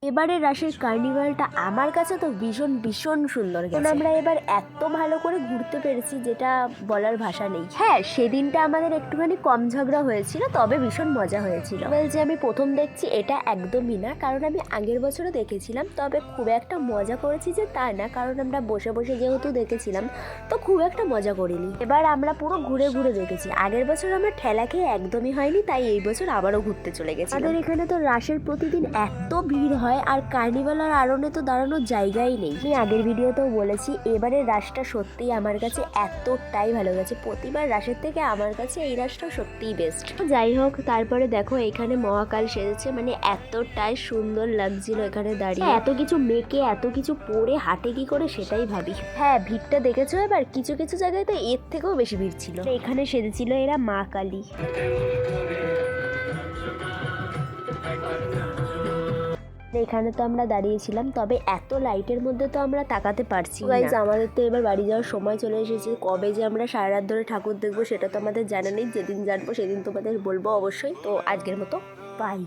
এবারে রাশের কার্নিভালটা আমার কাছে তো ভীষণ ভীষণ সুন্দর গেছে। আমরা এবার এত ভালো করে ঘুরতে পেরেছি যেটা বলার ভাষা নেই। হ্যাঁ, সেদিনটা আমাদের একটুখানি কম ঝগড়া হয়েছিল, তবে ভীষণ মজা হয়েছিল। যে আমি প্রথম দেখছি এটা একদমই না, কারণ আমি আগের বছরও দেখেছিলাম, তবে খুব একটা মজা করেছি যে তা না, কারণ আমরা বসে বসে যেহেতু দেখেছিলাম তো খুব একটা মজা করিনি। এবার আমরা পুরো ঘুরে ঘুরে দেখেছি। আগের বছর আমরা ঠেলা খেয়ে একদমই হয়নি, তাই এই বছর আবারও ঘুরতে চলে গেছি। আমাদের এখানে তো রাশের প্রতিদিন এত ভিড় হয়, আর কার্নিভাল আর আরনে তো দাঁড়ানোর জায়গাই নেই। আমি আগের ভিডিওতেও বলেছি এবারের রাসটা সত্যিই আমার কাছে এতটাই ভালো গেছে। প্রতিবার রাসের থেকে আমার কাছে এই রাসটা সত্যিই বেস্ট। যাই হোক, তারপরে দেখো এখানে মহাকাল সেজেছে, মানে এতটাই সুন্দর লাগছিল এখানে দাঁড়িয়ে। এত কিছু মেকে এত কিছু পরে হাঁটে কি করে সেটাই ভাবি। হ্যাঁ, ভিড়টা দেখেছো এবার? কিছু কিছু জায়গায় তো এর থেকেও বেশি ভিড় ছিল। এখানে সেজেছিল এরা মা কালী। এখানে তো আমরা দাঁড়িয়েছিলাম, তবে এত লাইটের মধ্যে তো আমরা তাকাতে পারছি না। গাইস, আমাদের তো এবার বাড়ি যাওয়ার সময় চলে এসেছে। কবে যে আমরা সারা রাত ধরে ঠাকুর দেখবো সেটা তো আমাদের জানা নেই। যেদিন জানবো সেদিন তোমাদের বলবো অবশ্যই। তো আজকের মতো বাই।